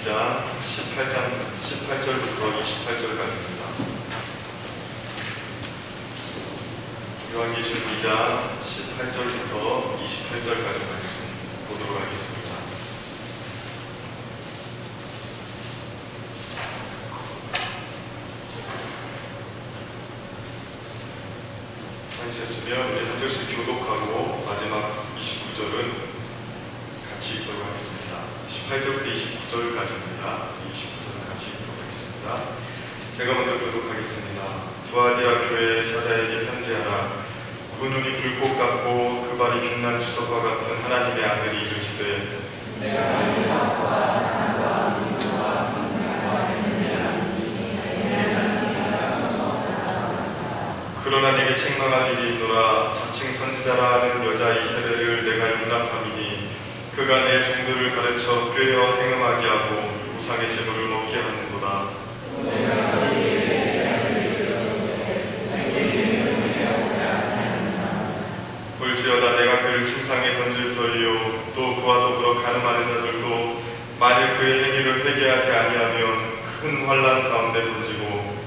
2장 18절부터 28절까지입니다. 요한계시록 2장 18절부터 28절까지 말씀 보도록 하겠습니다. 찾으셨으면 우리 한 절씩 교독하고 마지막 29절은 같이 읽도록 하겠습니다. 18절부터 29절까지입니다. 29절은 같이 읽도록 하겠습니다. 제가 먼저 교독하겠습니다. 두아디라 교회의 사자에게 편지하라. 그 눈이 불꽃 같고 그 발이 빛난 주석과 같은 하나님의 아들이 이르시되 그러나 내게 책망할 일이 있노라. 자칭 선지자라 하는 여자 이세벨을 내가 용납함이니 그가 내 종들을 가르쳐 꾀어 행음하게 하고 우상의 제물을 먹게 하는도다. 볼지어다 내가 그를 침상에 던질 터이요 또 그와 더불어 가늠하는 자들도 만일 그의 행위를 회개하지 아니하면 큰 환난 가운데 던지고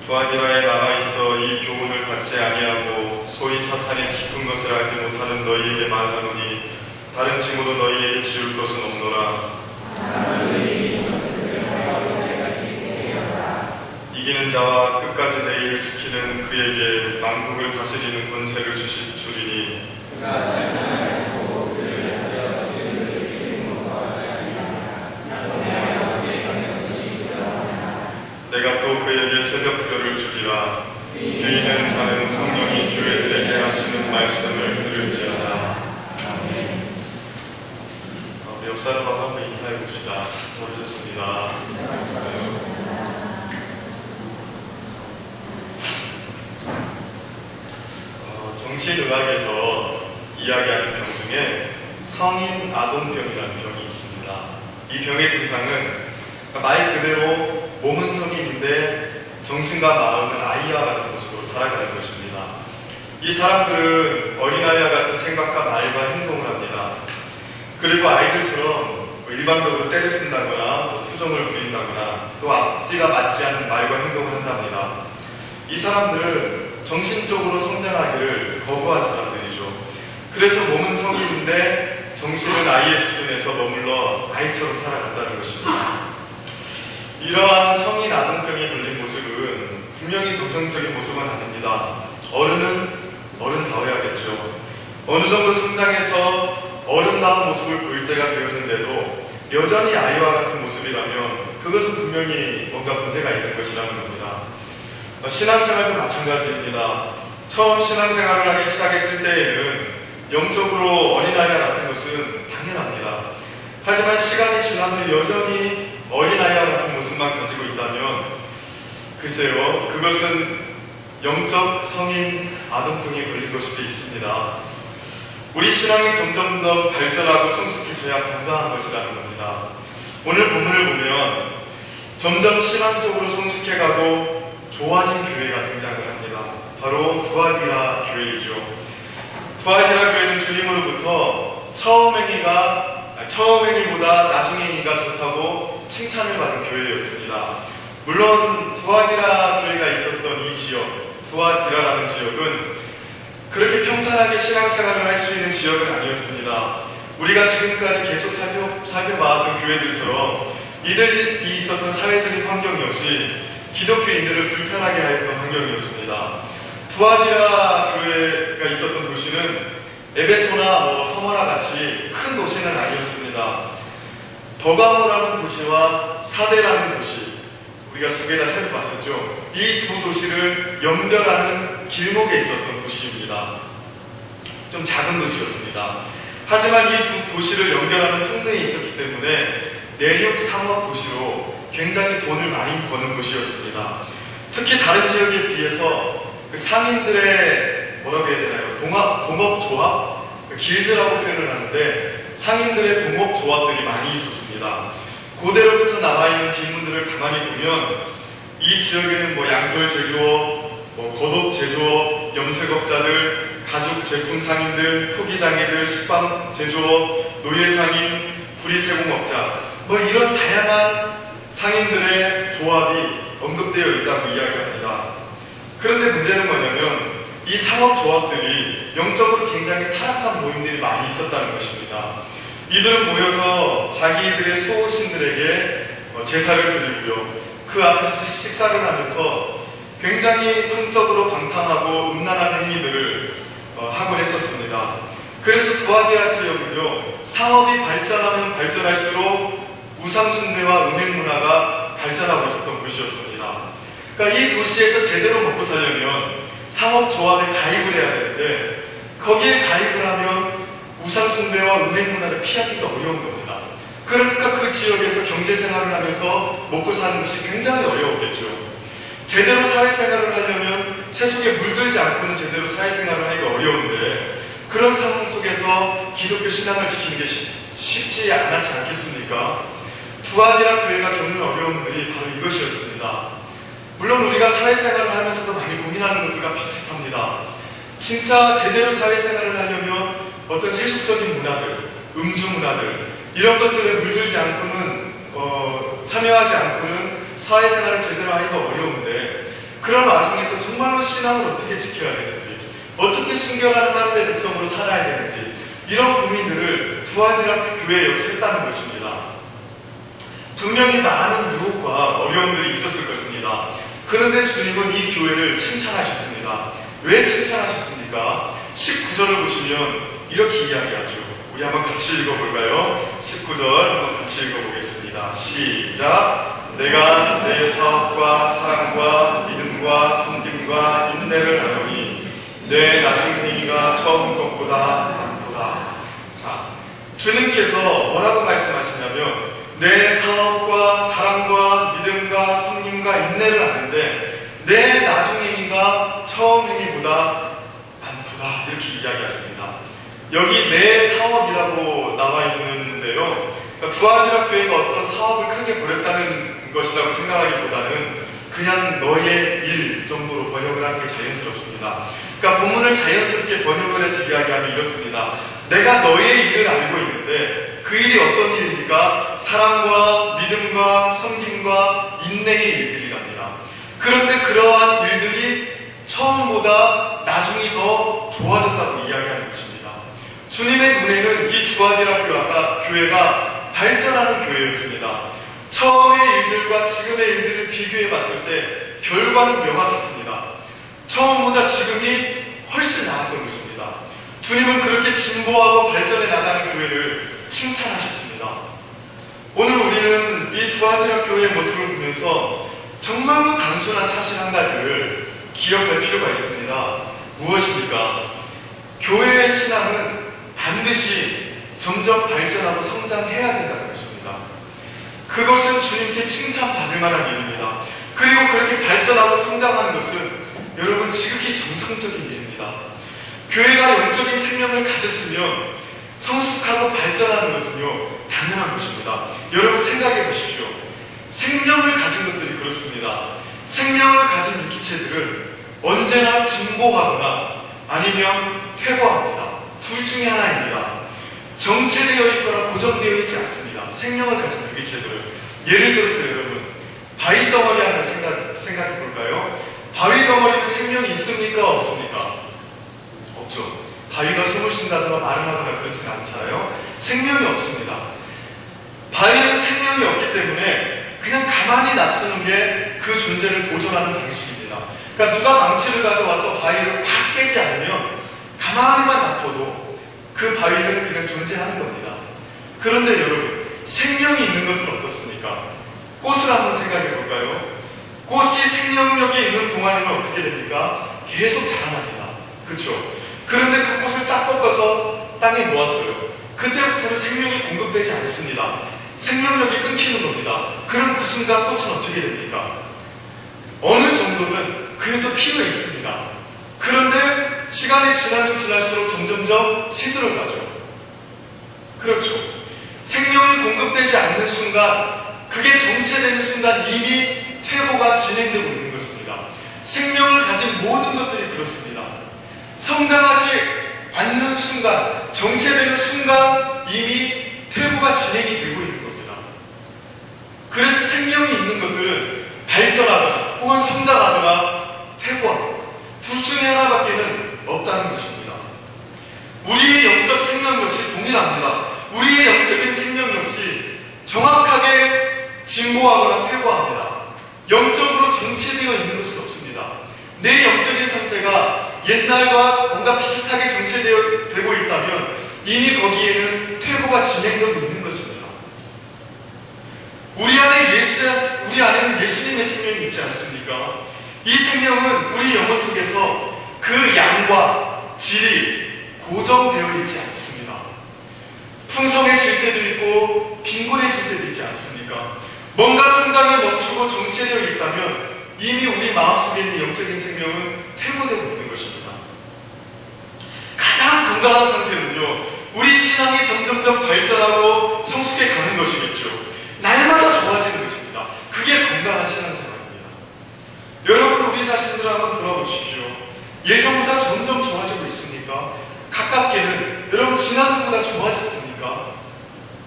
두아디라에 남아있어 이 교훈을 받지 아니하고 소위 사탄의 깊은 것을 알지 못하는 너희에게 말하노니 다른 징으로 너희에게 지을 것은 없노라. 이기는 자와 끝까지 내 일을 지키는 그에게 만국을 다스리는 권세를 주리니 내가 또 그에게 새벽별을 주리라. 귀 있는 자는 성령이 교회들에게 하시는 말씀을 들을지어다. 아멘. 옆 사람하고 한번 인사해 봅시다. 참 오셨습니다. 정신의학에서 이야기하는 병 중에 성인 아동병이라는 병이 있습니다. 이 병의 증상은 말 그대로 몸은 성인인데 정신과 마음은 아이와 같은 모습으로 살아가는 것입니다. 이 사람들은 어린아이와 같은 생각과 말과 행동을 합니다. 그리고 아이들처럼 일방적으로 때를 쓴다거나 투정을 부린다거나 또 앞뒤가 맞지 않는 말과 행동을 한답니다. 이 사람들은 정신적으로 성장하기를 거부한 사람들이죠. 그래서 몸은 성인인데 정신은 아이의 수준에서 머물러 아이처럼 살아간다는 것입니다. 이러한 성인 아동병에 걸린 모습은 분명히 정상적인 모습은 아닙니다. 어른은 어른다워야겠죠. 어느 정도 성장해서 어른다운 모습을 보일 때가 되었는데도 여전히 아이와 같은 모습이라면 그것은 분명히 뭔가 문제가 있는 것이라는 겁니다. 신앙생활도 마찬가지입니다. 처음 신앙생활을 하기 시작했을 때에는 영적으로 어린아이와 같은 것은 당연합니다. 하지만 시간이 지난 후 여전히 어린아이와 같은 모습만 가지고 있다면 글쎄요, 그것은 영적 성인 아동병에 걸린 것일 수도 있습니다. 우리 신앙이 점점 더 발전하고 성숙해져야 건강한 것이라는 겁니다. 오늘 본문을 보면 점점 신앙적으로 성숙해가고 좋아진 교회가 등장을 합니다. 바로 두아디라 교회이죠. 두아디라 교회는 주님으로부터 처음 행위보다 나중 행위가 좋다고 칭찬을 받은 교회였습니다. 물론 두아디라 교회가 있었던 이 지역, 두아디라라는 지역은 그렇게 평탄하게 신앙생활을 할 수 있는 지역은 아니었습니다. 우리가 지금까지 계속 살펴봐왔던 교회들처럼 이들이 있었던 사회적인 환경 역시 기독교인들을 불편하게 하였던 환경이었습니다. 두아디라 교회가 있었던 도시는 에베소나 서머나 같이 큰 도시는 아니었습니다. 버가모라는 도시와 사데라는 도시, 우리가 두 개 다 살펴봤었죠. 이 두 도시를 연결하는 길목에 있었던 도시입니다. 좀 작은 도시였습니다. 하지만 이 두 도시를 연결하는 통로에 있었기 때문에 내륙 상업 도시로 굉장히 돈을 많이 버는 도시였습니다. 특히 다른 지역에 비해서 그 상인들의 뭐라고 해야 되나요? 동업조합? 길드라고 표현을 하는데 상인들의 동업조합들이 많이 있었습니다. 고대로부터 남아있는 빈문들을 가만히 보면 이 지역에는 뭐 양털 제조업, 뭐 겉옷 제조업, 염색업자들, 가죽 제품 상인들, 토기장애들, 식빵 제조업, 노예 상인, 구리세공업자, 뭐 이런 다양한 상인들의 조합이 언급되어 있다고 이야기합니다. 그런데 문제는 뭐냐면 이 상업조합들이 영적으로 굉장히 타락한 모임들이 많이 있었다는 것입니다. 이들은 모여서 자기들의 수호신들에게 제사를 드리고요. 그 앞에서 식사를 하면서 굉장히 성적으로 방탕하고 음란한 행위들을 하곤 했었습니다. 그래서 두아디라 지역은요, 상업이 발전하면 발전할수록 우상숭배와 음행문화가 발전하고 있었던 곳이었습니다. 그러니까 이 도시에서 제대로 먹고 살려면 상업조합에 가입을 해야 되는데 거기에 가입을 하면 우상숭배와 음행문화를 피하기가 어려운 겁니다. 그러니까 그 지역에서 경제생활을 하면서 먹고 사는 것이 굉장히 어려웠겠죠. 제대로 사회생활을 하려면 세속에 물들지 않고는 제대로 사회생활을 하기가 어려운데 그런 상황 속에서 기독교 신앙을 지키는 게 쉽지 않지 않겠습니까? 두아디라 교회가 겪는 어려움들이 바로 이것이었습니다. 물론 우리가 사회생활을 하면서도 많이 고민하는 것들과 비슷합니다. 진짜 제대로 사회생활을 하려면 어떤 세속적인 문화들, 음주 문화들 이런 것들에 물들지 않고는 참여하지 않고는 사회생활을 제대로 하기가 어려운데 그런 와중에서 정말로 신앙을 어떻게 지켜야 되는지 어떻게 순결한 하나님의 백성으로 살아야 되는지 이런 고민들을 두아디라 교회에서 했다는 것입니다. 분명히 많은 유혹과 어려움들이 있었을 것입니다. 그런데 주님은 이 교회를 칭찬하셨습니다. 왜 칭찬하셨습니까? 19절을 보시면 이렇게 이야기하죠. 우리 한번 같이 읽어볼까요? 19절 한번 같이 읽어보겠습니다. 시작! 내가 내 사업과 사랑과 믿음과 섬김과 인내를 하노니 내 나중 행위가 처음 것보다 많도다. 자, 주님께서 뭐라고 말씀하시냐면 내 사업과 사랑과 믿음과 섬김과 인내를 하는데 내 나중 행위가 처음 행위보다 많도다. 이렇게 이야기하십니다. 여기 내 사업이라고 나와 있는데요. 그러니까 두아디라 교회가 어떤 사업을 크게 벌였다는 것이라고 생각하기보다는 그냥 너의 일 정도로 번역을 하는 게 자연스럽습니다. 그러니까 본문을 자연스럽게 번역을 해서 이야기하면 이렇습니다. 내가 너의 일을 알고 있는데 그 일이 어떤 일입니까? 사랑과 믿음과 섬김과 인내의 일들이랍니다. 그런데 그러한 일들이 처음보다 나중이 더 좋아졌다고 이야기하는 것입니다. 주님의 눈에는 이 두아디라 교회가 발전하는 교회였습니다. 처음의 일들과 지금의 일들을 비교해 봤을 때 결과는 명확했습니다. 처음보다 지금이 훨씬 나았던 것입니다. 주님은 그렇게 진보하고 발전해 나가는 교회를 칭찬하셨습니다. 오늘 우리는 이 두아디라 교회의 모습을 보면서 정말로 단순한 사실 한 가지를 기억할 필요가 있습니다. 무엇입니까? 교회의 신앙은 반드시 점점 발전하고 성장해야 된다는 것입니다. 그것은 주님께 칭찬받을 만한 일입니다. 그리고 그렇게 발전하고 성장하는 것은 여러분 지극히 정상적인 일입니다. 교회가 영적인 생명을 가졌으면 성숙하고 발전하는 것은요 당연한 것입니다. 여러분 생각해 보십시오. 생명을 가진 것들이 그렇습니다. 생명을 가진 유기체들은 언제나 진보하거나 아니면 퇴보합니다. 둘 중에 하나입니다. 정체되어 있거나 고정되어 있지 않습니다. 생명을 가진 유기체들은. 예를 들어서 여러분 바위 덩어리 하나 생각해 볼까요? 바위 덩어리는 생명이 있습니까? 없습니까? 없죠. 바위가 숨을 쉰다거나 말을 하거나 그렇지는 않잖아요. 생명이 없습니다. 바위는 생명이 없기 때문에 그냥 가만히 놔두는 게 그 존재를 보존하는 방식입니다. 그러니까 누가 망치를 가져와서 바위를 팍 깨지 않으면 가만히만 놔둬도 그 바위는 그냥 존재하는 겁니다. 그런데 여러분 생명이 있는 것은 어떻습니까? 꽃을 한번 생각해 볼까요? 꽃이 생명력이 있는 동안에는 어떻게 됩니까? 계속 자라납니다. 그렇죠? 그런데 그 꽃을 딱 꺾어서 땅에 놓았어요. 그때부터는 생명이 공급되지 않습니다. 생명력이 끊기는 겁니다. 그럼 그 순간 꽃은 어떻게 됩니까? 어느 정도는 그래도 필요 있습니다. 그런데 시간이 지나면 지날수록 점점점 시들어가죠. 그렇죠. 생명이 공급되지 않는 순간, 그게 정체되는 순간 이미 퇴보가 진행되고 있는 것입니다. 생명을 가진 모든 것들이 그렇습니다. 성장하지 않는 순간, 정체되는 순간 이미 퇴보가 진행이 되고 있는 겁니다. 그래서 생명이 있는 것들은 발전하거나 혹은 성장하거나 퇴보하거나 둘 중에 하나밖에는 없다는 것입니다. 우리의 영적 생명 역시 동일합니다. 우리의 영적인 생명 역시 정확하게 진보하거나 퇴보합니다. 영적으로 정체되어 있는 것은 없습니다. 내 영적인 상태가 옛날과 뭔가 비슷하게 정체되고 있다면 이미 거기에는 퇴보가 진행되고 있는 것입니다. 우리 안에는 예수님의 생명이 있지 않습니까? 이 생명은 우리 영혼 속에서 그 양과 질이 고정되어 있지 않습니다. 풍성해질 때도 있고 빈곤해질 때도 있지 않습니까? 뭔가 성장이 멈추고 정체되어 있다면 이미 우리 마음속에 있는 영적인 생명은 퇴보되고 있는 것입니다. 가장 건강한 상태는요, 우리 신앙이 점점점 발전하고 성숙해 가는 것이겠죠. 날마다 좋아지는 것입니다. 그게 건강한 신앙생활입니다. 여러분, 우리 자신들을 한번 돌아보십시오. 예전보다 점점 좋아지고 있습니까? 가깝게는 여러분 지난주보다 좋아졌습니까?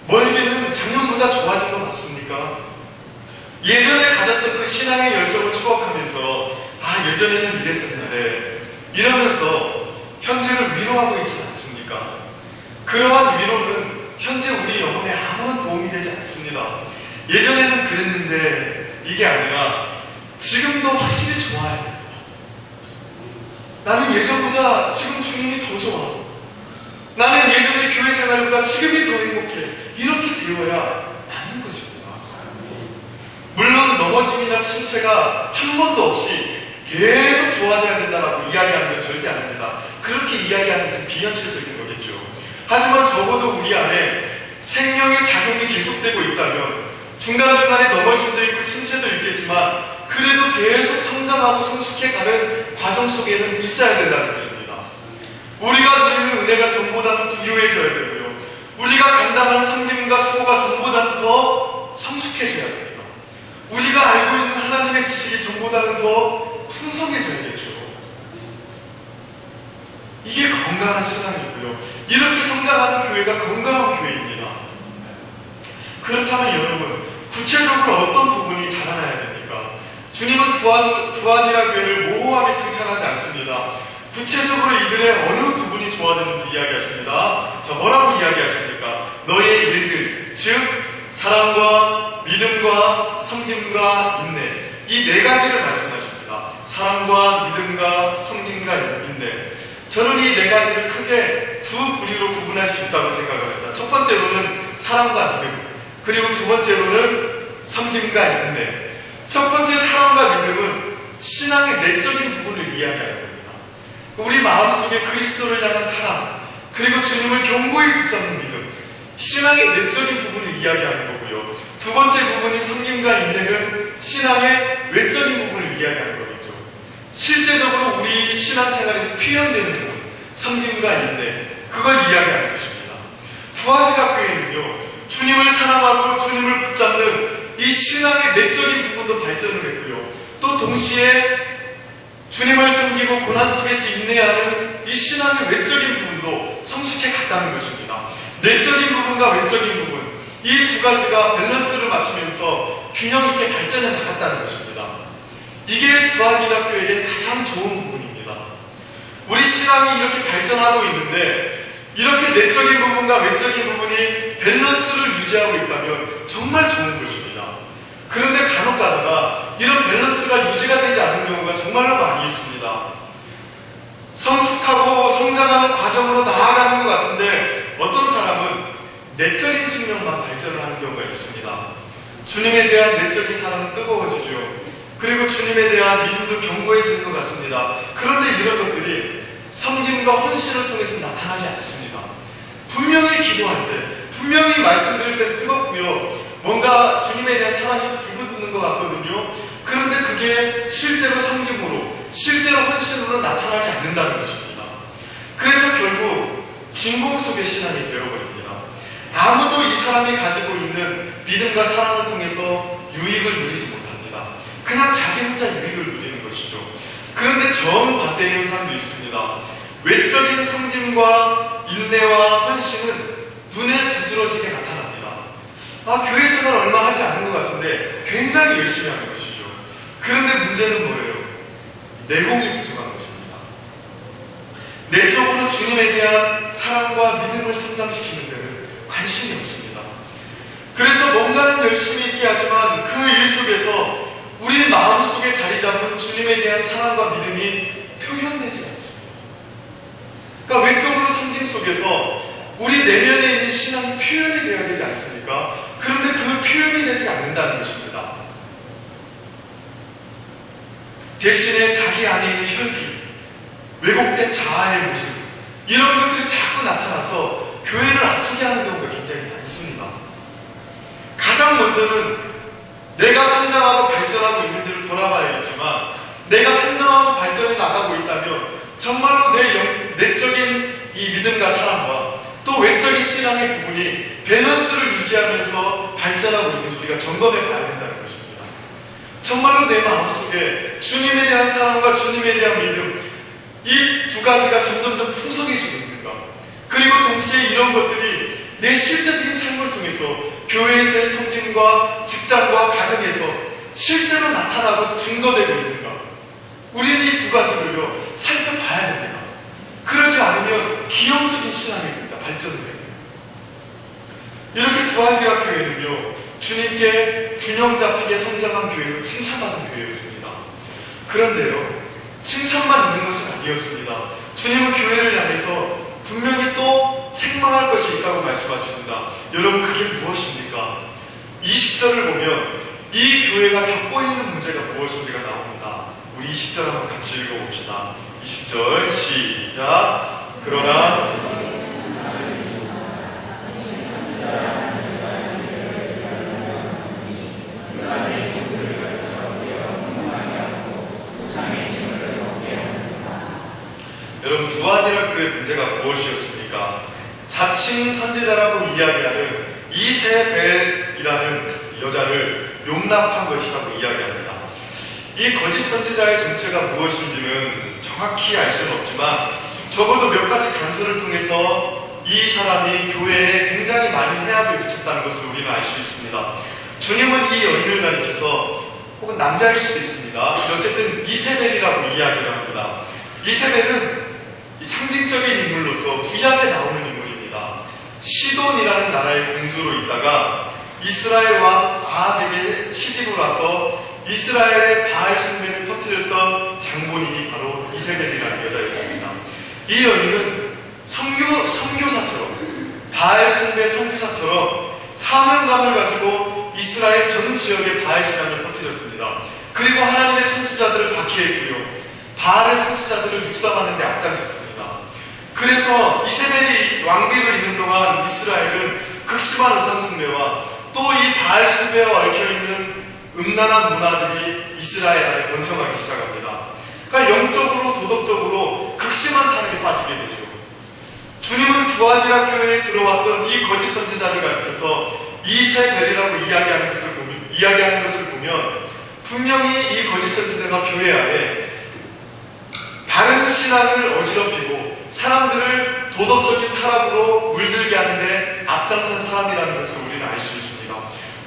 멀게는 작년보다 좋아진 것 맞습니까? 예전에 가졌던 그 신앙의 열정을 추억하면서 예전에는 이랬었는데 이러면서 현재를 위로하고 있지 않습니까? 그러한 위로는 현재 우리 영혼에 아무런 도움이 되지 않습니다. 예전에는 그랬는데 이게 아니라 지금도 확실히 좋아야 됩니다. 나는 예전보다 지금 주님이 더 좋아. 나는 예전의 교회 생활보다 지금이 더 행복해. 이렇게 되어야 맞는 것입니다. 물론 넘어짐이나 침체가 한 번도 없이 계속 좋아져야 된다고 이야기하는 건 절대 아닙니다. 그렇게 이야기하는 것은 비현실적인 거겠죠. 하지만 적어도 우리 안에 생명의 작용이 계속되고 있다면 중간중간에 넘어짐도 있고 침체도 있겠지만 그래도 계속 성장하고 성숙해가는 과정 속에는 있어야 된다는 것입니다. 우리가 누리는 은혜가 전보다는 부유해져야 되고요. 우리가 감당하는 섬김과 수고가 전보다는 더 성숙해져야 됩니다. 우리가 알고 있는 하나님의 지식이 전보다는 더 풍성해져야겠죠. 이게 건강한 신앙이고요. 이렇게 성장하는 교회가 건강한 교회입니다. 그렇다면 여러분, 구체적으로 어떤 부분이 자라나야 됩니까? 주님은 두아디라 교회를 모호하게 칭찬하지 않습니다. 구체적으로 이들의 어느 부분이 좋아졌는지 이야기하십니다. 뭐라고 이야기하십니까? 너의 일들, 즉 사랑과 믿음과 섬김과 인내, 이 네 가지를 말씀하십니다. 사랑과 믿음과 섬김과 인내. 저는 이 네 가지를 크게 두 부류로 구분할 수 있다고 생각합니다. 첫 번째로는 사랑과 믿음, 그리고 두 번째로는 섬김과 인내. 첫 번째 사랑과 믿음은 신앙의 내적인 부분을 이야기하는 겁니다. 우리 마음속에 그리스도를 향한 사랑, 그리고 주님을 견고히 붙잡는 믿음, 신앙의 내적인 부분을 이야기하는 거고요. 두 번째 부분인 섬김과 인내는 신앙의 외적인 부분을 이야기하는 거겠죠. 실제적으로 우리 신앙생활에서 표현되는 부분, 섬김과 인내, 그걸 이야기하는 것입니다. 두아디라 교회는요, 주님을 사랑하고 주님을 붙잡는 이 신앙의 내적인 부분도 발전을 했고요. 또 동시에 주님을 섬기고 고난 속에서 인내하는 이 신앙의 외적인 부분도 성숙해 갔다는 것입니다. 내적인 부분과 외적인 부분, 이 두 가지가 밸런스를 맞추면서 균형 있게 발전해 나갔다는 것입니다. 이게 두아디라 교회의 가장 좋은 부분입니다. 우리 신앙이 이렇게 발전하고 있는데 이렇게 내적인 부분과 외적인 부분이 밸런스를 유지하고 있다면 정말 좋은 것입니다. 그런데 간혹 가다가 이런 밸런스가 유지가 되지 않는 경우가 정말로 많이 있습니다. 성숙하고 성장하는 과정으로 나아가는 것 같은데 어떤 사람은 내적인 측면만 발전을 하는 경우가 있습니다. 주님에 대한 내적인 사랑은 뜨거워지죠. 그리고 주님에 대한 믿음도 견고해지는 것 같습니다. 그런데 이런 것들이 섬김과 헌신을 통해서 나타나지 않습니다. 분명히 기도할 때, 분명히 말씀드릴 때 뜨겁고요. 뭔가 주님에 대한 사랑이 불붙는 것 같거든요. 그런데 그게 실제로 섬김으로, 실제로 헌신으로 나타나지 않는다는 것입니다. 그래서 결국 진공 속의 신앙이 되어버립니다. 아무도 이 사람이 가지고 있는 믿음과 사랑을 통해서 유익을 누리지 못합니다. 그냥 자기 혼자 유익을 누리는 것이죠. 그런데 정반대의 현상도 있습니다. 외적인 성김과 인내와 헌신은 눈에 두드러지게 나타납니다. 교회 생활 얼마 하지 않은 것 같은데 굉장히 열심히 하는 것이죠. 그런데 문제는 뭐예요? 내공이 부족한 것입니다. 내적으로 주님에 대한 사랑과 믿음을 성장시키는 데는 관심이 없습니다. 그래서 뭔가는 열심히 있게 하지만 그 일 속에서 우리 마음속에 자리 잡은 주님에 대한 사랑과 믿음이 표현되지 않습니다. 그러니까 외적으로 섬김 속에서 우리 내면에 있는 신앙이 표현이 되어야 되지 않습니까? 그런데 그 표현이 되지 않는다는 것입니다. 대신에 자기 안에 있는 혈기, 왜곡된 자아의 모습, 이런 것들이 자꾸 나타나서 교회를 아프게 하는 경우가 굉장히 많습니다. 가장 먼저는 내가 성장하고 발전하고 있는지를 돌아봐야겠지만, 내가 성장하고 발전해 나가고 있다면 정말로 내적인 이 믿음과 사랑과 또 외적인 신앙의 부분이 밸런스를 유지하면서 발전하고 있는지 우리가 점검해 봐야 된다는 것입니다. 정말로 내 마음속에 주님에 대한 사랑과 주님에 대한 믿음, 이 두 가지가 점점점 풍성해지고 있는가? 그리고 동시에 이런 것들이 내 실제적인 삶을 통해서 교회에서의 섬김과 직장과 가정에서 실제로 나타나고 증거되고 있는가? 우리는 이 두 가지를요 살펴봐야 됩니다. 그러지 않으면 기형적인 신앙이 됩니다. 발전을 해야 됩니다. 이렇게 두아디라 교회는요 주님께 균형 잡히게 성장한 교회로 칭찬받은 교회였습니다. 그런데요 칭찬만 있는 것은 아니었습니다. 주님은 교회를 향해서 분명히 또 책망할 것이 있다고 말씀하십니다. 여러분 그게 무엇입니까? 20절을 보면 이 교회가 겪고 있는 문제가 무엇인지가 나옵니다. 우리 20절 한번 같이 읽어봅시다. 20절 시작. 그러나 여러분 두아디라 교회의 문제가 무엇이었습니까? 자칭 선지자라고 이야기하는 이세벨이라는 여자를 용납한 것이라고 이야기합니다. 이 거짓 선지자의 정체가 무엇인지는 정확히 알 수는 없지만 적어도 몇 가지 단서를 통해서 이 사람이 교회에 굉장히 많은 해악을 끼쳤다는 것을 우리는 알 수 있습니다. 주님은 이 여인을 가리켜서 혹은 남자일 수도 있습니다. 어쨌든 이세벨이라고 이야기를 합니다. 이세벨은 상징적인 인물로서 구약에 나오는 인물입니다. 시돈이라는 나라의 공주로 있다가 이스라엘 왕 아합에게 시집을 와서 이스라엘의 바알 숭배를 퍼뜨렸던 장본인이 바로 이세벨이라는 여자였습니다. 이 여인은 선교사처럼 바알 숭배 선교사처럼 사명감을 가지고 이스라엘 전 지역에 바알 신앙을 퍼뜨렸습니다. 그리고 하나님의 선지자들을 박해했고요. 바알의 선지자들을 육성하는 데 앞장섰습니다. 그래서 이세벨이 왕비를 있는 동안 이스라엘은 극심한 우상숭배와 또 이 바알 숭배와 얽혀있는 음란한 문화들이 이스라엘 안에 번성하기 시작합니다. 그러니까 영적으로 도덕적으로 극심한 타락에 빠지게 되죠. 주님은 두아디라 교회에 들어왔던 이 거짓 선지자를 가리켜서 이세벨이라고 이야기하는 것을 보면 분명히 이 거짓 선지자가 교회 안에 다른 신앙을 어지럽히고 사람들을 도덕적인 타락으로 물들게 하는데 앞장선 사람이라는 것을 우리는 알 수 있습니다.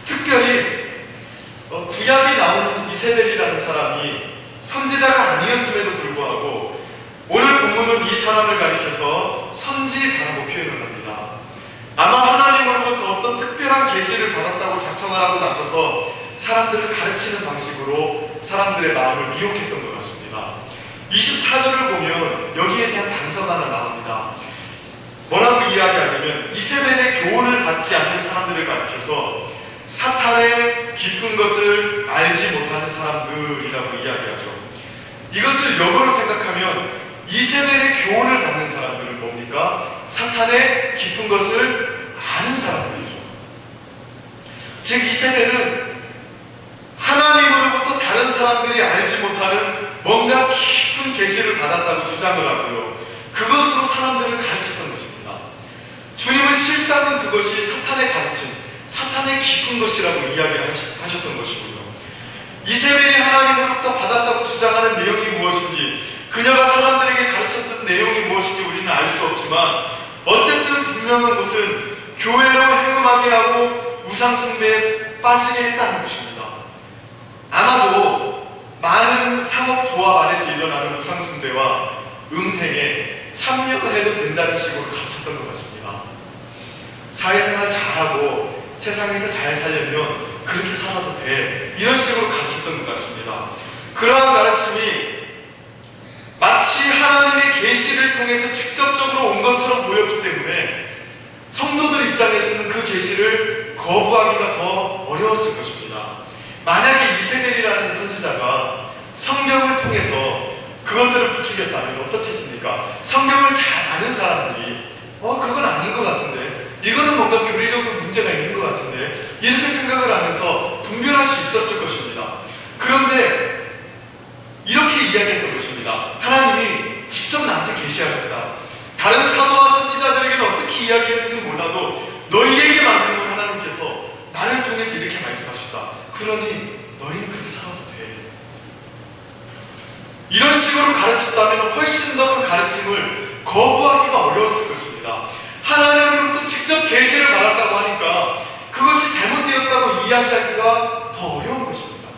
특별히 구약에 나오는 이세벨이라는 사람이 선지자가 아니었음에도 불구하고 오늘 본문은 이 사람을 가리켜서 선지자라고 표현을 합니다. 아마 하나님으로부터 어떤 특별한 계시를 받았다고 작정을 하고 나서서 사람들을 가르치는 방식으로 사람들의 마음을 미혹했던 것 같습니다. 24절을 보면 여기에 대한 단서가 하나 나옵니다. 뭐라고 이야기하냐면 이세벨의 교훈을 받지 않는 사람들을 가리켜서 사탄의 깊은 것을 알지 못하는 사람들이라고 이야기하죠. 이것을 역으로 생각하면 이세벨의 교훈을 받는 사람들은 뭡니까? 사탄의 깊은 것을 아는 사람들이죠. 즉 이세벨은 하나님으로부터 다른 사람들이 알지 못하는 뭔가 깊은 계시를 받았다고 주장을 하고요. 그것으로 사람들을 가르쳤던 것입니다. 주님은 실상은 그것이 사탄의 가르침, 사탄의 깊은 것이라고 이야기를 하셨던 것이고요. 이세벨이 하나님 하나님으로부터 받았다고 주장하는 내용이 무엇인지, 그녀가 사람들에게 가르쳤던 내용이 무엇인지 우리는 알 수 없지만 어쨌든 분명한 것은 교회로 행음하게 하고 우상숭배에 빠지게 했다는 것입니다. 아마도 많은 상업조합 안에서 일어나는 우상숭배와 음행에 참여해도 된다는 식으로 가르쳤던 것 같습니다. 사회생활 잘하고 세상에서 잘 살려면 그렇게 살아도 돼, 이런 식으로 가르쳤던 것 같습니다. 그러한 가르침이 마치 하나님의 계시를 통해서 직접적으로 온 것처럼 보였기 때문에 성도들 입장에서는 그 계시를 거부하기가 더 어려웠을 것입니다. 만약에 이세벨이라는 선지자가 성경을 통해서 그것들을 부추겼다면 어떻겠습니까? 성경을 잘 아는 사람들이 그건 아닌 것 같은데, 이거는 뭔가 교리적으로 문제가 있는 것 같은데, 이렇게 생각을 하면서 분별할 수 있었을 것입니다. 그런데 이렇게 이야기했던 것입니다. 하나님이 직접 나한테 계시하셨다. 다른 사도와 선지자들에게는 어떻게 이야기했는지 몰라도 너희에게만큼은 하나님께서 나를 통해서 이렇게 말씀하셨다. 그러니 너희는 그렇게 살아도 돼. 이런 식으로 가르쳤다면 훨씬 더 그 가르침을 거부하기가 어려웠을 것입니다. 하나님으로부터 직접 계시를 받았다고 하니까 그것이 잘못되었다고 이야기하기가 더 어려운 것입니다.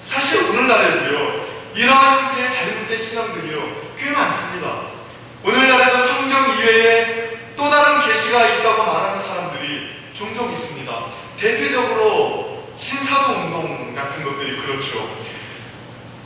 사실 오늘날에도요, 이러한 형태의 잘못된 신앙들이요 꽤 많습니다. 오늘날에도 성경 이외에 또 다른 계시가 있다고 말하는 사람들이 종종 있습니다. 대표적으로 신사도운동 같은 것들이 그렇죠.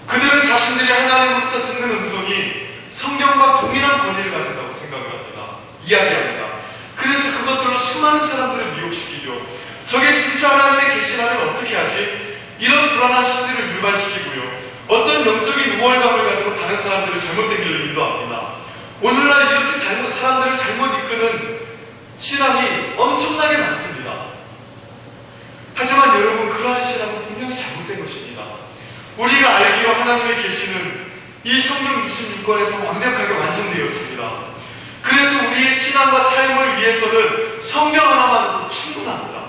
그들은 자신들이 하나님으로부터 듣는 음성이 성경과 동일한 권위를 가진다고 생각을 합니다. 이야기합니다. 그래서 그것들로 수많은 사람들을 미혹시키죠. 저게 진짜 하나님의 계시라면 어떻게 하지? 이런 불안한 심리를 유발시키고요, 어떤 영적인 우월감을 가지고 다른 사람들을 잘못된 길로 인도합니다. 오늘날 이렇게 사람들을 잘못 이끄는 신앙이 엄청나게 많습니다. 하지만 여러분, 그러한 신앙은 분명히 잘못된 것입니다. 우리가 알기로 하나님의 계시는 이 성경 66권에서 완벽하게 완성되었습니다. 그래서 우리의 신앙과 삶을 위해서는 성경 하나만으로 충분합니다.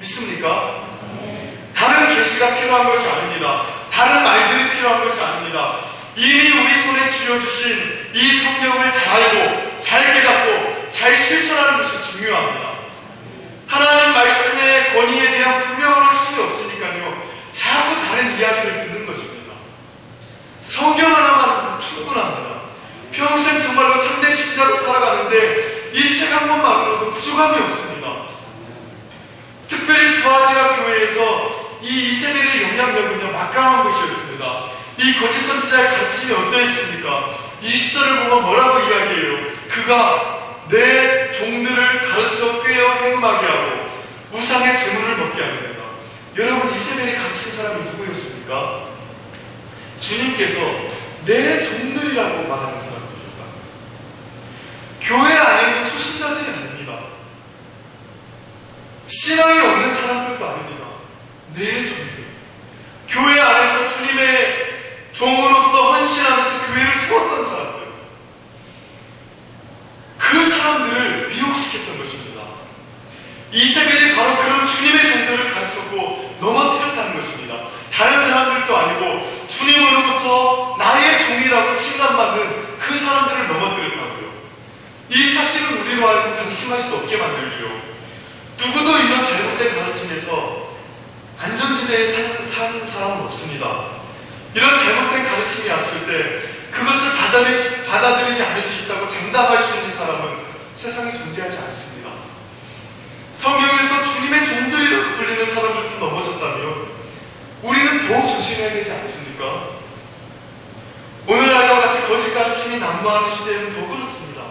믿습니까? 다른 계시가 필요한 것이 아닙니다. 다른 말들이 필요한 것이 아닙니다. 이미 우리 손에 쥐어주신 이 성경을 잘 알고 잘 깨닫고 잘 실천하는 것이 중요합니다. 하나님 말씀의 권위에 대한 분명한 확신이 없으니까요, 자꾸 다른 이야기를 듣는 것입니다. 성경 하나만 충분합니다. 평생 정말로 참된 신자로 살아가는데 이 책 한 권만으로도 부족함이 없습니다. 특별히 주아디라 교회에서 이 이세벨의 영향력은요 막강한 것이었습니다. 이 거짓 선지자의 가르침이 어떠했습니까? 20절을 보면 뭐라고 이야기해요? 그가 내 종들을 가르쳐 꾀어 행음하게 하고 우상의 재물을 먹게 하느니라. 여러분, 이세벨이 가르친 사람이 누구였습니까? 주님께서 내 종들이라고 말하는 사람들이었다. 교회 안에 있는 초신자들이 아닙니다. 신앙이 없는 사람들도 아닙니다. 내 종들. 교회 안에서 주님의 종으로서 헌신하면서 교회를 세웠던 사람들. 그 사람들을 미혹시켰던 것입니다. 이세벨이 바로 그런 주님의 종들을 가르쳤고 넘어뜨렸다는 것입니다. 다른 사람들도 아니고 주님으로부터 나의 종이라고 칭함받는 그 사람들을 넘어뜨렸다고요. 이 사실은 우리로 하여금 방심할 수 없게 만들죠. 누구도 이런 잘못된 가르침에서 안전지대에 사는 사람은 없습니다. 이런 잘못된 가르침이 왔을 때 그것을 받아들이지 않을 수 있다고 장담할 수 있는 사람은 세상에 존재하지 않습니다. 성경에서 주님의 종들이라고 불리는 사람들도 넘어졌다면 우리는 더욱 조심해야 되지 않습니까? 오늘날과 같이 거짓 가르침이 난무하는 시대에는 더 그렇습니다.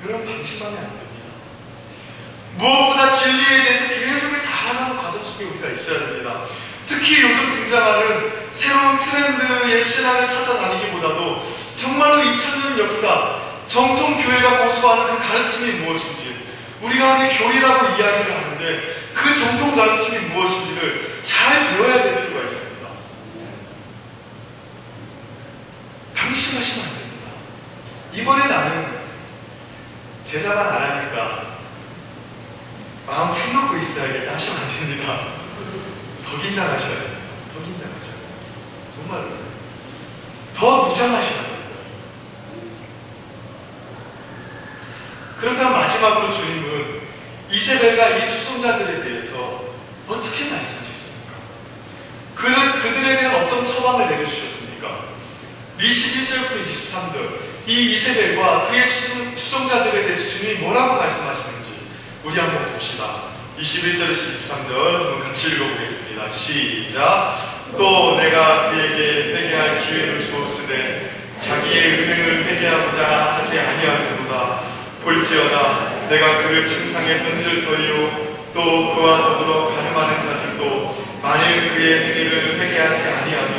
여러분, 방심하면 안 됩니다. 무엇보다 진리에 대해서 계속해서 살아가는 과정 속에 우리가 있어야 됩니다. 특히 요즘 등장하는 새로운 트렌드의 신앙을 찾아다니기보다도 정말로 2000년 역사, 정통 교회가 고수하는 그 가르침이 무엇인지, 우리가 흔히 교리라고 이야기를 하는데 그 정통 가르침이 무엇인지를 잘 배워야 될 필요가 있습니다. 방심하시면 안 됩니다. 이번에 나는 제자만 안 하니까 마음 푹 놓고 있어야겠다 하시면 안 됩니다. 더 긴장하셔야 됩니다. 더 긴장하셔야 됩니다. 정말로 더 무장하셔야 됩니다. 그렇다면 마지막으로 주님은 이세벨과 이 투성자들에 대해서 어떻게 말씀하셨습니까? 그들에 대한 어떤 처방을 내려주셨습니까? 21절부터 23절 이 이세벨과 그의 추종자들에 대해서 주님이 뭐라고 말씀하시는지 우리 한번 봅시다. 21절에서 23절 한번 같이 읽어보겠습니다. 시작. 또 내가 그에게 회개할 기회를 주었으되 자기의 은행을 회개하고자 하지 아니하는도다. 볼지어다 내가 그를 침상에 던질 터이요 또 그와 더불어 가늠하는 자들도 만일 그의 행위를 회개하지 아니하며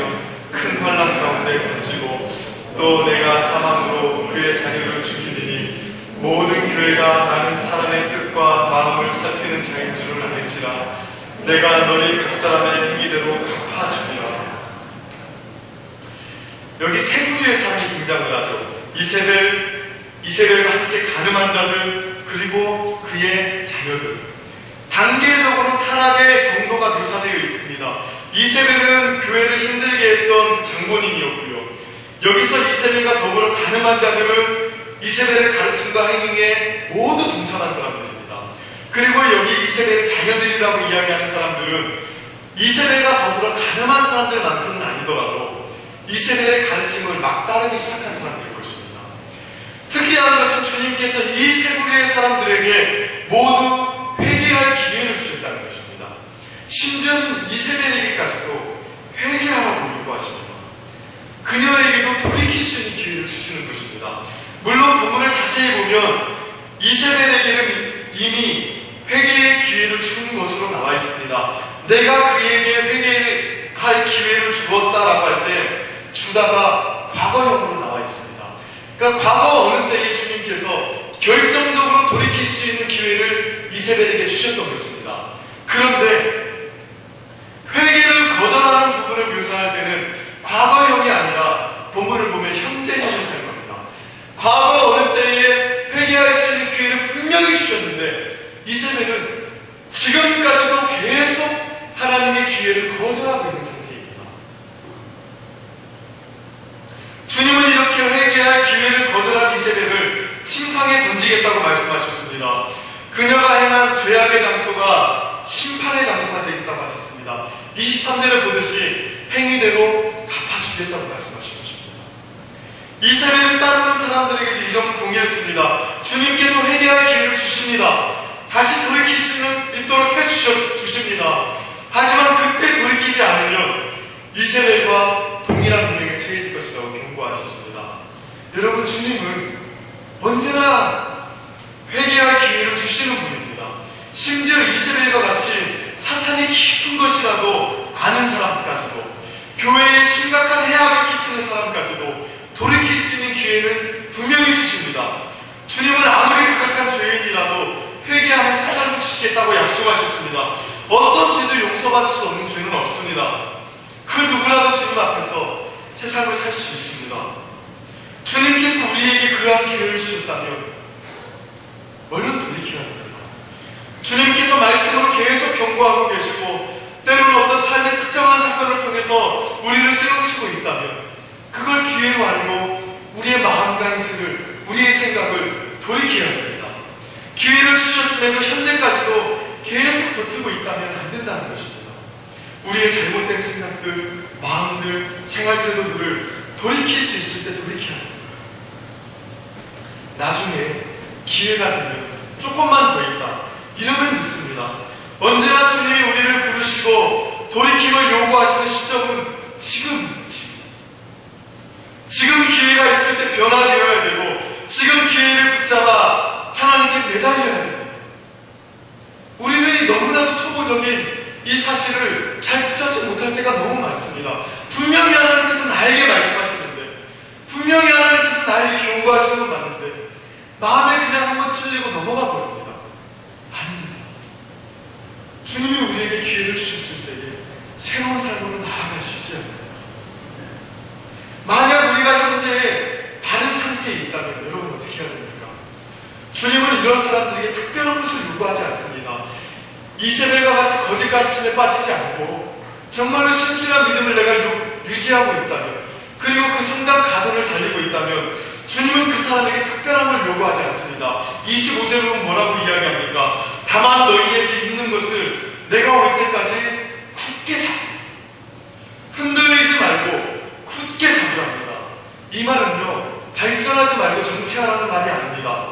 큰 환난 가운데 던지고 또 내가 사망으로 그의 자녀를 죽이리니 모든 교회가 나는 사람의 뜻과 마음을 살피는 자인 줄을 알지라. 내가 너희 각 사람의 행위대로 갚아주리라. 여기 세 부류의 사람이 등장을 하죠. 이세벨과 함께 가늠한 자들, 그리고 그의 자녀들. 단계적으로 타락의 정도가 묘사되어 있습니다. 이세벨은 교회를 힘들게 했던 그 장본인이었고요. 여기서 이세벨과 더불어 가늠한 자들은 이세벨의 가르침과 행위에 모두 동참한 사람들입니다. 그리고 여기 이세벨의 자녀들이라고 이야기하는 사람들은 이세벨과 더불어 가늠한 사람들만큼은 아니더라도 이세벨의 가르침을 막 따르기 시작한 사람들일 것입니다. 특이한 것은 주님께서 이 세 부류의 사람들에게 모두 회개할 기회를 주셨다는 것입니다. 심지어 이세벨에게까지도 회개하라고 요구하십니다. 그녀에게도 돌이킬 수 있는 기회를 주시는 것입니다. 물론 본문을 자세히 보면 이세벨에게는 이미 회개의 기회를 준 것으로 나와 있습니다. 내가 그에게 회개할 기회를 주었다라고 할 때 주다가 과거형으로 나와 있습니다. 그러니까 과거 어느 때에 주님께서 결정적으로 돌이킬 수 있는 기회를 이세벨에게 주셨던 것입니다. 그런데 회개를 거절하는 부분을 묘사할 때는 과거형이 아니라 본문을 보면 현재형을 사용합니다. 과거 어느 때에 회개할 수 있는 기회를 분명히 주셨는데 이세벨은 지금까지도 계속 하나님의 기회를 거절하고 있는 상태입니다. 주님은 이렇게 회개할 기회를 거절한 이세벨을 침상에 던지겠다고 말씀하셨습니다. 그녀가 행한 죄악의 장소가 심판의 장소가 되겠다고 하셨습니다. 23절을 보듯이 행위대로 갚아주겠다고 말씀하신 것입니다. 이세벨을 따르는 사람들에게도 이 점은 동일했습니다. 주님께서 회개할 기회를 주십니다. 다시 돌이킬 수 있도록 해주십니다. 하지만 그때 돌이키지 않으면 이세벨과 동일한 운명에 처해질 것이라고 경고하셨습니다. 여러분, 주님은 언제나 회개할 기회를 주시는 분입니다. 심지어 이세벨과 같이 사탄이 깊은 것이라도 아는 사람까지도, 교회에 심각한 해악을 끼치는 사람까지도 돌이킬 수 있는 기회는 분명히 주십니다. 주님은 아무리 극악한 죄인이라도 회개하면 새 삶을 주시겠다고 약속하셨습니다. 어떤 죄도 용서받을 수 없는 죄는 없습니다. 그 누구라도 주님 앞에서 새 삶을 살 수 있습니다. 주님께서 우리에게 그러한 기회를 주셨다면 얼른 돌이켜야 합니다. 주님께서 말씀으로 계속 경고하고 계시고 때로는 어떤 삶의 특정한 사건을 통해서 우리를 깨우치고 있다면 그걸 기회로 알고 우리의 마음과 행실을, 우리의 생각을 돌이켜야 합니다. 기회를 주셨음에도 현재까지도 계속 버티고 있다면 안 된다는 것입니다. 우리의 잘못된 생각들, 마음들, 생활 태도들을 돌이킬 수 있을 때 돌이켜야 합니다. 나중에 기회가 되면 조금만 더 있다 이러면 믿습니다. 언제나 주님이 우리를 부르시고 돌이킴을 요구하시는 시점은 지금 기회가 있을 때 변화되어야 되고 지금 기회를 붙잡아 하나님께 매달려야 됩니다. 우리는 이 너무나도 초보적인 이 사실을 잘 붙잡지 못할 때가 너무 많습니다. 분명히 하나님께서 나에게 말씀하시는데, 분명히 하나님께서 나에게 경고하시는 건 맞는데 마음에 그냥 한번 찔리고 넘어가 버립니다. 아닙니다. 주님이 우리에게 기회를 주셨을 때에 새로운 삶으로 나아갈 수 있어야 합니다. 만약 우리가 현재 다른 상태에 있다면 여러분 어떻게 해야 됩니까? 주님은 이런 사람들에게 특별한 것을 요구하지 않습니다. 이세벨과 같이 거짓 가르침에 빠지지 않고 정말로 신실한 믿음을 내가 유지하고 있다면, 그리고 그 성장 가도를 달리고 있다면 주님은 그 사람에게 특별함을 요구하지 않습니다. 25절에 보면 뭐라고 이야기합니까? 다만 너희에게 있는 것을 내가 올 때까지 굳게 잡으라. 흔들리지 말고 굳게 잡으라 합니다. 이 말은요, 발전하지 말고 정체하라는 말이 아닙니다.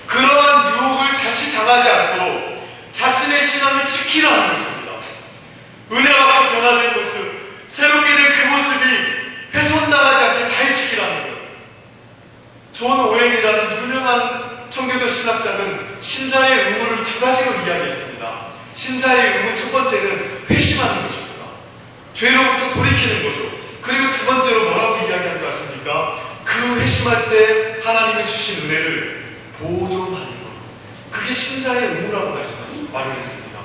그러한 유혹을 다시 당하지 않도록 자신의 신앙을 지키라는 것입니다. 은혜 받고 변화된 모습, 새롭게 된 그 모습이 훼손당하지 않게 잘 지키라는 것. 존 오웬이라는 유명한 청교도 신학자는 신자의 의무를 두 가지로 이야기했습니다. 신자의 의무 첫 번째는 회심하는 것입니다. 죄로부터 돌이키는 거죠. 그리고 두 번째로 뭐라고 이야기한 줄 아십니까? 그 회심할 때 하나님이 주신 은혜를 보존하는 것. 그게 신자의 의무라고 말씀했습니다.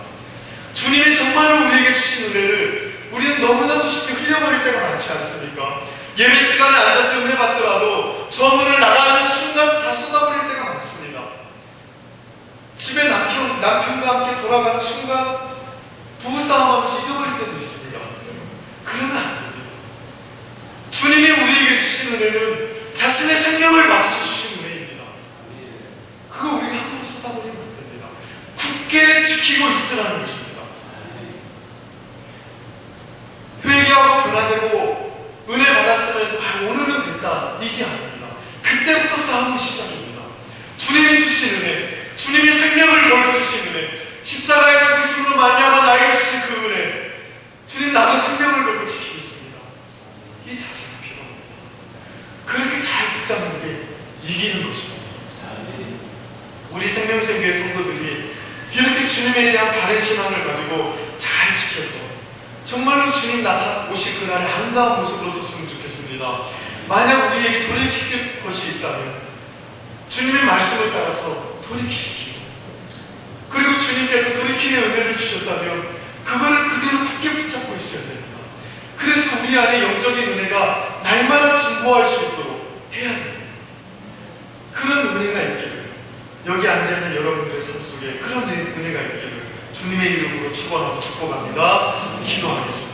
주님이 정말로 우리에게 주신 은혜를 우리는 너무나도 쉽게 흘려버릴 때가 많지 않습니까? 예배 시간에 앉아서 은혜 받더라도 저문을 나가는 순간 다 쏟아버릴 때가 많습니다. 집에 남편과 함께 돌아가는 순간 부부싸움 하면서 잊어버릴 때도 있습니다. 그러면 안 됩니다. 주님이 우리에게 주신 은혜는 자신의 생명을 맞춰서 주신 은혜입니다. 그거 우리가 함부로 쏟아버리면 안 됩니다. 굳게 지키고 있으라는 것입니다. 회개하고 변화되고 은혜 받았으면 오늘은 됐다, 이게 아닙니다. 그때부터 싸움이 시작입니다. 주님이 주신 은혜, 주님이 생명을 걸고 주신 은혜, 십자가의 죽으심으로 말미암아 나에게 주신 그 은혜, 주님 나도 생명을 걸고 지키고 있습니다. 이 자세가 필요합니다. 그렇게 잘 붙잡는 게 이기는 것입니다. 우리 생명생교의 성도들이 이렇게 주님에 대한 바른 신앙을 가지고 잘 지켜서 정말로 주님 오실 그날의 아름다운 모습으로 섰으면 좋겠습니다. 만약 우리에게 돌이킬 것이 있다면 주님의 말씀을 따라서 돌이키십시오. 그리고 주님께서 돌이킴의 은혜를 주셨다면 그거를 그대로 굳게 붙잡고 있어야 됩니다. 그래서 우리 안에 영적인 은혜가 날마다 진보할 수 있도록 해야 됩니다. 그런 은혜가 있기를, 여기 앉아있는 여러분들의 삶 속에 그런 은혜가 있기를 주님의 이름으로 축원하고 축복합니다. 기도하겠습니다.